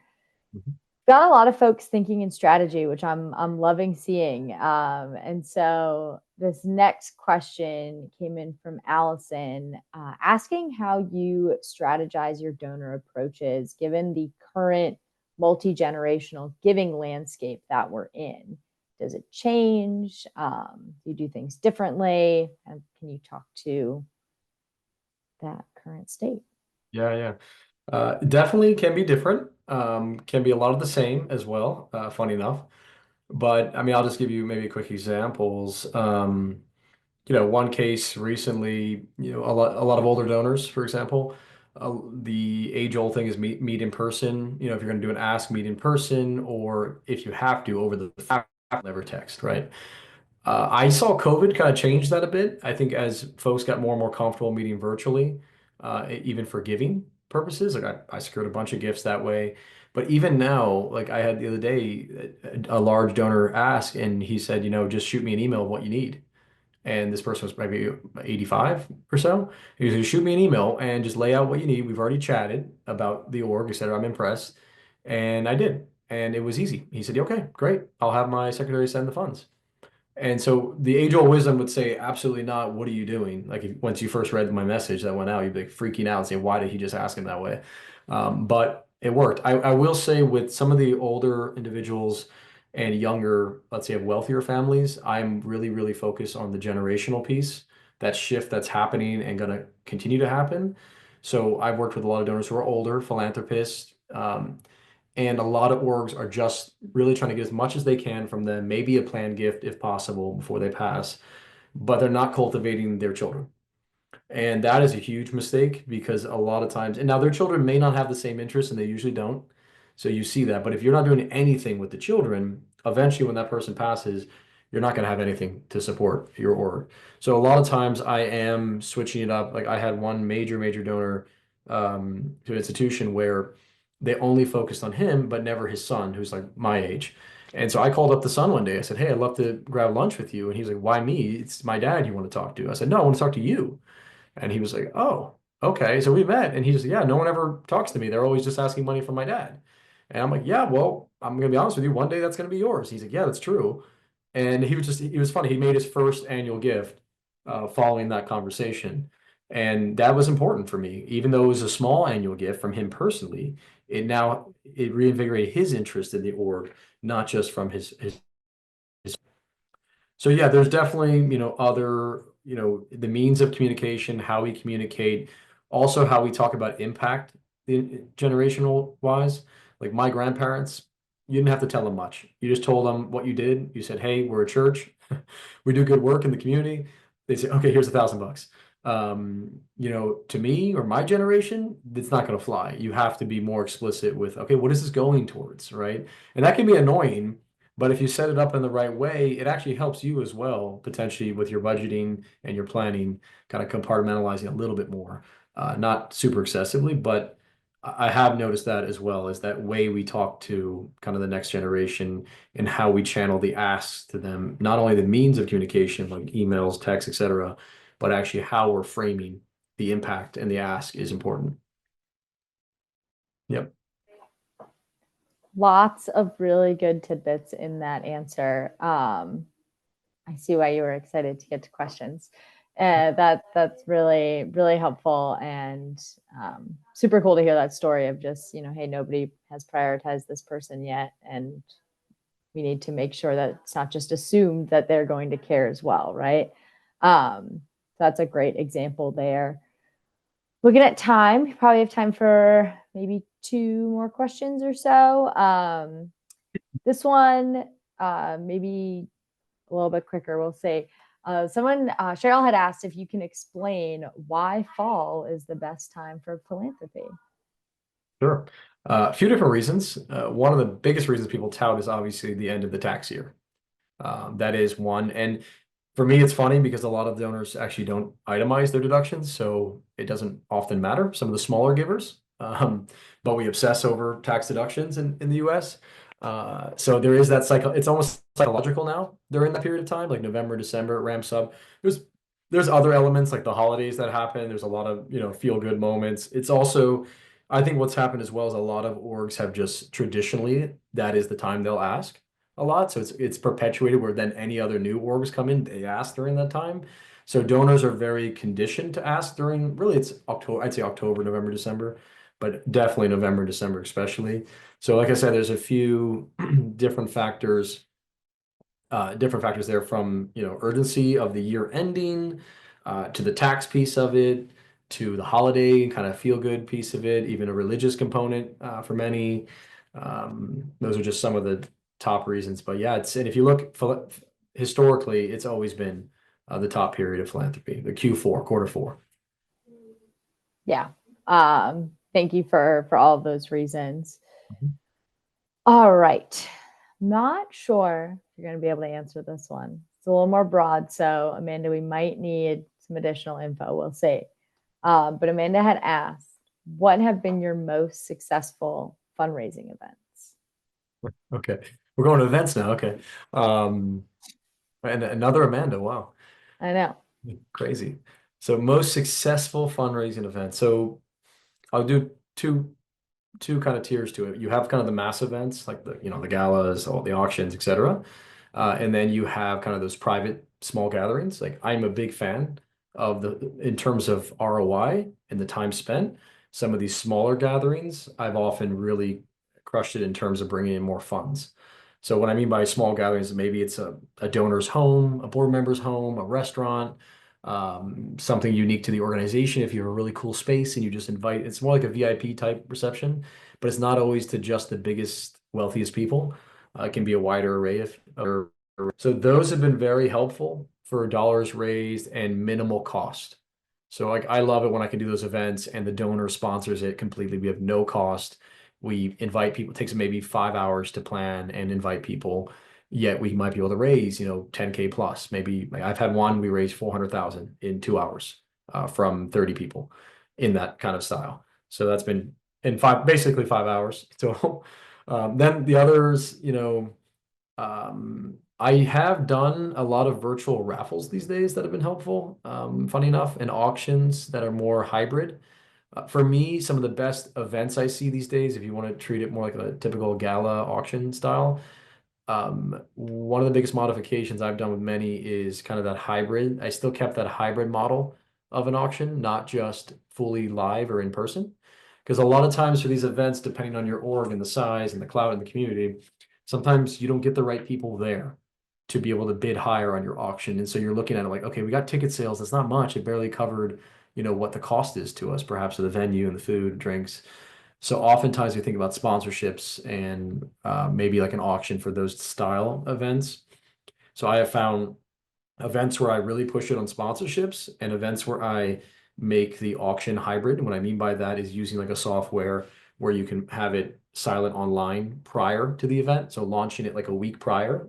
Mhm. Got a lot of folks thinking in strategy, which I'm loving seeing. And so this next question came in from Allison, asking how you strategize your donor approaches given the current multi-generational giving landscape that we're in. Does it change? Do you do things differently? And can you talk to that current state? Yeah, yeah. Definitely can be different. Can be a lot of the same as well, funny enough. But I mean, I'll just give you maybe quick examples. One case recently, a lot of older donors, for example, the age-old thing is meet in person. If you're going to do an ask, meet in person, or if you have to, over the phone, never text, right? I saw COVID kind of change that a bit. I think as folks got more and more comfortable meeting virtually, even for giving purposes, like I secured a bunch of gifts that way. But even now, like I had the other day, a large donor ask, and he said, just shoot me an email of what you need. And this person was maybe 85 or so. He was going to shoot me an email and just lay out what you need. We've already chatted about the org, etc. I'm impressed. And I did. And it was easy. He said, okay, great. I'll have my secretary send the funds. And so the age-old wisdom would say, absolutely not. What are you doing? Like once you first read my message that went out, you'd be like freaking out and say, why did he just ask him that way? But it worked. I will say with some of the older individuals and younger, let's say of wealthier families, I'm really, really focused on the generational piece, that shift that's happening and going to continue to happen. So I've worked with a lot of donors who are older, philanthropists, and a lot of orgs are just really trying to get as much as they can from them, maybe a planned gift if possible before they pass, but they're not cultivating their children. And that is a huge mistake because a lot of times, and now their children may not have the same interests and they usually don't. So you see that. But if you're not doing anything with the children, eventually when that person passes, you're not going to have anything to support your org. So a lot of times I am switching it up. Like I had one major, major donor to an institution where they only focused on him, but never his son, who's like my age. And so I called up the son one day. I said, hey, I'd love to grab lunch with you. And he's like, why me? It's my dad you want to talk to. I said, no, I want to talk to you. And he was like, oh, okay. So we met. And he just, yeah, no one ever talks to me. They're always just asking money from my dad. And I'm like, yeah, well, I'm going to be honest with you. One day that's going to be yours. He's like, yeah, that's true. And he was funny. He made his first annual gift following that conversation. And that was important for me. Even though it was a small annual gift from him personally, it reinvigorated his interest in the org, not just from his. So yeah, there's definitely, other, the means of communication, how we communicate, also how we talk about impact generational wise. Like my grandparents, you didn't have to tell them much. You just told them what you did. You said, hey, we're a church. We do good work in the community. They say, okay, here's $1,000. To me or my generation, it's not going to fly. You have to be more explicit with, okay, what is this going towards, right? And that can be annoying, but if you set it up in the right way, it actually helps you as well, potentially with your budgeting and your planning, kind of compartmentalizing a little bit more. Not super excessively, but I have noticed that as well, is that way we talk to kind of the next generation and how we channel the asks to them, not only the means of communication like emails, texts, etc., but actually how we're framing the impact and the ask is important. Yep. Lots of really good tidbits in that answer. I see why you were excited to get to questions. That's really really helpful and super cool to hear that story of just hey, nobody has prioritized this person yet, and we need to make sure that it's not just assumed that they're going to care as well, right? That's a great example there. Looking at time, we probably have time for maybe two more questions or so. This one, maybe a little bit quicker, we'll say. Cheryl had asked if you can explain why fall is the best time for philanthropy. Sure. A few different reasons. One of the biggest reasons people tout is obviously the end of the tax year. That is one. And for me, it's funny because a lot of donors actually don't itemize their deductions, so it doesn't often matter. Some of the smaller givers, but we obsess over tax deductions in the US. So there is that cycle. It's almost psychological now during that period of time, like November, December, it ramps up. There's there's other elements like the holidays that happen. There's a lot of, feel good moments. It's also, I think what's happened as well is a lot of orgs have just traditionally, that is the time they'll ask a lot. So it's perpetuated where then any other new orgs come in, they ask during that time. So donors are very conditioned to ask during, really it's October, I'd say October, November, December, but definitely November, December, especially. So like I said, there's a few different factors there from, urgency of the year ending, to the tax piece of it, to the holiday kind of feel good piece of it, even a religious component for many. Those are just some of the top reasons. But yeah, and if you look historically, it's always been the top period of philanthropy, the Q4, quarter four. Yeah. Thank you for all of those reasons. Mhm. All right. Not sure if you're going to be able to answer this one. It's a little more broad. So, Amanda, we might need some additional info. We'll see. But Amanda had asked, what have been your most successful fundraising events? Okay. We're going to events now. Okay. Um, and another Amanda. Wow. I know. Crazy. So most successful fundraising event. So I'll do two kind of tiers to it. You have kind of the mass events like the galas, all the auctions, etc. And then you have kind of those private small gatherings. Like I'm a big fan of in terms of ROI and the time spent. Some of these smaller gatherings, I've often really crushed it in terms of bringing in more funds. So what I mean by small gatherings, maybe it's a donor's home, a board member's home, a restaurant, something unique to the organization. If you have a really cool space and you just invite, it's more like a VIP type reception, but it's not always to just the biggest, wealthiest people. It can be a wider array so those have been very helpful for dollars raised and minimal cost. So like I love it when I can do those events and the donor sponsors it completely. We have no cost. We invite people. It takes maybe 5 hours to plan and invite people. Yet we might be able to raise, 10K plus. Maybe like I've had one, we raised 400,000 in 2 hours from 30 people in that kind of style. So that's been in basically 5 hours. So then the others, I have done a lot of virtual raffles these days that have been helpful. Funny enough, and auctions that are more hybrid. For me, some of the best events I see these days, if you want to treat it more like a typical gala auction style, one of the biggest modifications I've done with many is kind of that hybrid. I still kept that hybrid model of an auction, not just fully live or in person. Because a lot of times for these events, depending on your org and the size and the clout and the community, sometimes you don't get the right people there to be able to bid higher on your auction. And so you're looking at it like, okay, we got ticket sales. That's not much. It barely covered, what the cost is to us, perhaps of the venue and the food, drinks. So oftentimes we think about sponsorships and maybe like an auction for those style events. So I have found events where I really push it on sponsorships and events where I make the auction hybrid. And what I mean by that is using like a software where you can have it silent online prior to the event. So launching it like a week prior,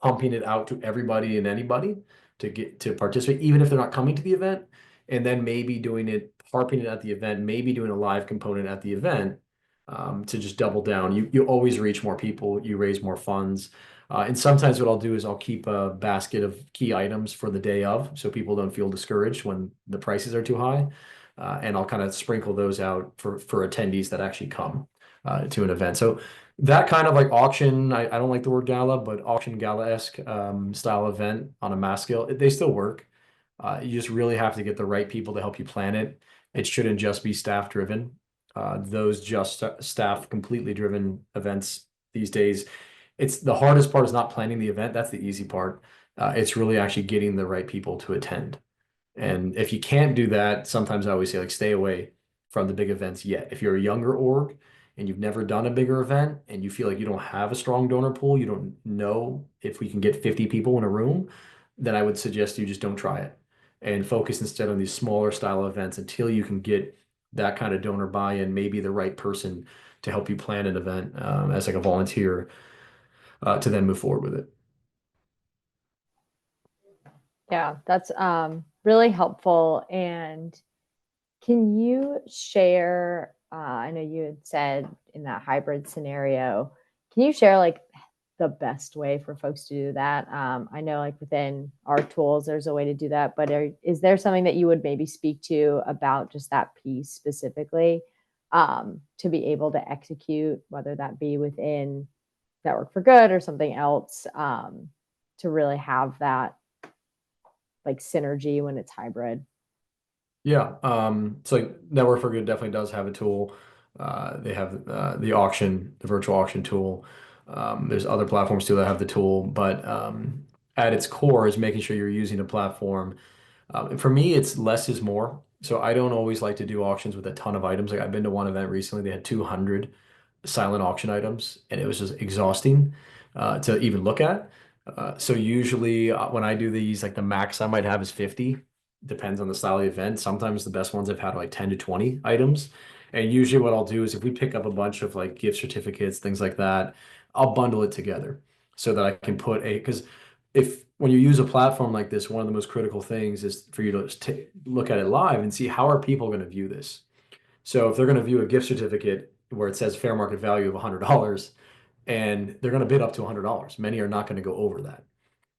pumping it out to everybody and anybody to get to participate, even if they're not coming to the event, and then maybe doing it, harping it at the event, maybe doing a live component at the event to just double down. You always reach more people, you raise more funds. And sometimes what I'll do is I'll keep a basket of key items for the day of, so people don't feel discouraged when the prices are too high. And I'll kind of sprinkle those out for attendees that actually come to an event. So that kind of like auction, I don't like the word gala, but auction gala-esque style event on a mass scale, they still work. You just really have to get the right people to help you plan it. It shouldn't just be staff driven. Those just staff completely driven events these days, it's the hardest part is not planning the event. That's the easy part. It's really actually getting the right people to attend. And if you can't do that, sometimes I always say like stay away from the big events yet. If you're a younger org and you've never done a bigger event and you feel like you don't have a strong donor pool, you don't know if we can get 50 people in a room, then I would suggest you just don't try it and focus instead on these smaller style events until you can get that kind of donor buy-in, maybe the right person to help you plan an event as like a volunteer to then move forward with it. Yeah, that's really helpful. And can you share? I know you had said in that hybrid scenario, can you share like the best way for folks to do that. I know like within our tools, there's a way to do that, but is there something that you would maybe speak to about just that piece specifically, to be able to execute, whether that be within Network for Good or something else, to really have that like synergy when it's hybrid? Yeah. So like Network for Good definitely does have a tool. They have the auction, the virtual auction tool. There's other platforms too that have the tool, but at its core is making sure you're using a platform. And for me, it's less is more. So I don't always like to do auctions with a ton of items. Like I've been to one event recently, they had 200 silent auction items, and it was just exhausting to even look at. So usually when I do these, like the max I might have is 50. Depends on the style of the event. Sometimes the best ones I've had are like 10 to 20 items. And usually what I'll do is if we pick up a bunch of like gift certificates, things like that, I'll bundle it together so that I can put a, because if when you use a platform like this, one of the most critical things is for you to look at it live and see how are people going to view this. So if they're going to view a gift certificate where it says fair market value of $100 and they're going to bid up to $100, many are not going to go over that.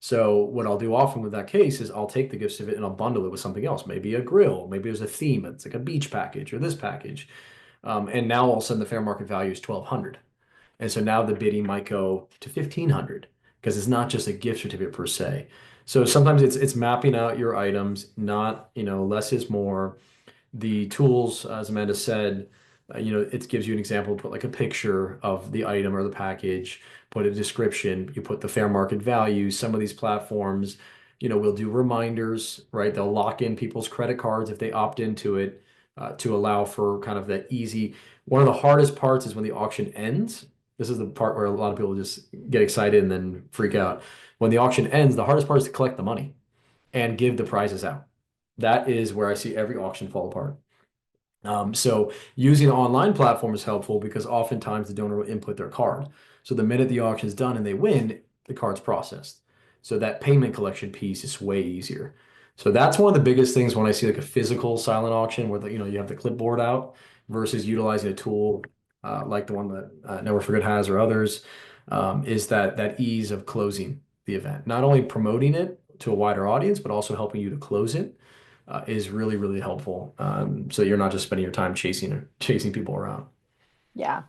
So what I'll do often with that case is I'll take the gift certificate and I'll bundle it with something else, maybe a grill, maybe there's a theme, it's like a beach package or this package. And now all of a sudden the fair market value is 1,200. And so now the bidding might go to 1,500 because it's not just a gift certificate per se. So sometimes it's mapping out your items, not, less is more. The tools, as Amanda said, it gives you an example, put like a picture of the item or the package, put a description, you put the fair market value. Some of these platforms, will do reminders, right? They'll lock in people's credit cards if they opt into it to allow for kind of that easy. One of the hardest parts is when the auction ends. This is the part where a lot of people just get excited and then freak out. When the auction ends, the hardest part is to collect the money and give the prizes out. That is where I see every auction fall apart. So using an online platform is helpful because oftentimes the donor will input their card. So the minute the auction is done and they win, the card's processed. So that payment collection piece is way easier. So that's one of the biggest things when I see like a physical silent auction where you have the clipboard out versus utilizing a tool like the one that Network for Good has or others, is that ease of closing the event. Not only promoting it to a wider audience, but also helping you to close it is really, really helpful. So you're not just spending your time chasing people around. Yeah.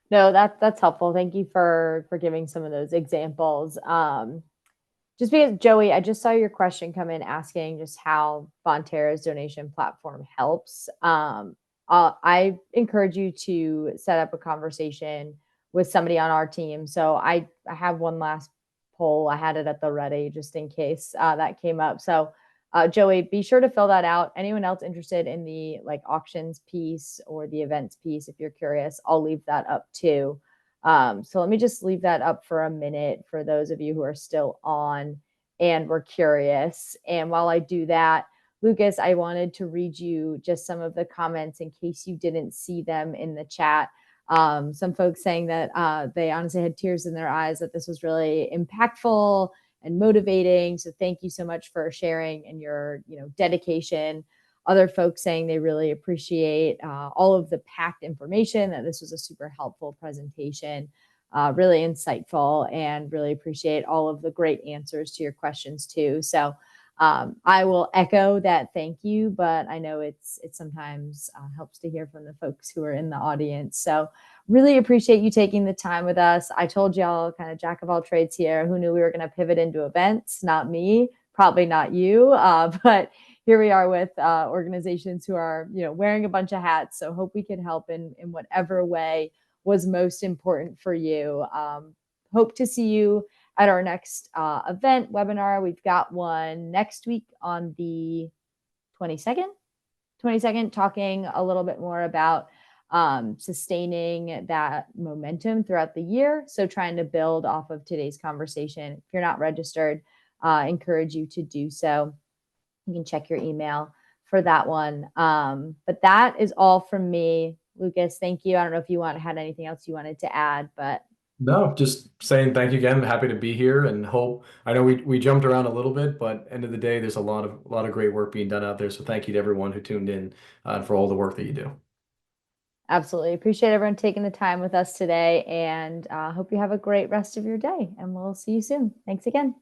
No, that's helpful. Thank you for giving some of those examples. Just because Joey, I just saw your question come in asking just how Bonterra's donation platform helps. I encourage you to set up a conversation with somebody on our team. So I have one last poll. I had it at the ready just in case that came up. So Joey, be sure to fill that out. Anyone else interested in the like auctions piece or the events piece, if you're curious, I'll leave that up too. So let me just leave that up for a minute for those of you who are still on and were curious. And while I do that, Lucas, I wanted to read you just some of the comments in case you didn't see them in the chat. Some folks saying that they honestly had tears in their eyes, that this was really impactful and motivating. So thank you so much for sharing and your dedication. Other folks saying they really appreciate all of the packed information, that this was a super helpful presentation, really insightful, and really appreciate all of the great answers to your questions too. So I will echo that thank you, but I know it sometimes helps to hear from the folks who are in the audience. So really appreciate you taking the time with us. I told y'all, kind of jack of all trades here. Who knew we were going to pivot into events? Not me, probably not you, but here we are with organizations who are wearing a bunch of hats. So hope we can help in whatever way was most important for you. Hope to see you at our next event webinar. We've got one next week on the 22nd, talking a little bit more about sustaining that momentum throughout the year. So trying to build off of today's conversation. If you're not registered, encourage you to do so. You can check your email for that one. But that is all from me. Lucas, thank you. I don't know if you had anything else you wanted to add, but No, just saying thank you again. Happy to be here and hope. I know we jumped around a little bit, but end of the day, there's a lot of great work being done out there. So thank you to everyone who tuned in and for all the work that you do. Absolutely. Appreciate everyone taking the time with us today, and hope you have a great rest of your day, and we'll see you soon. Thanks again.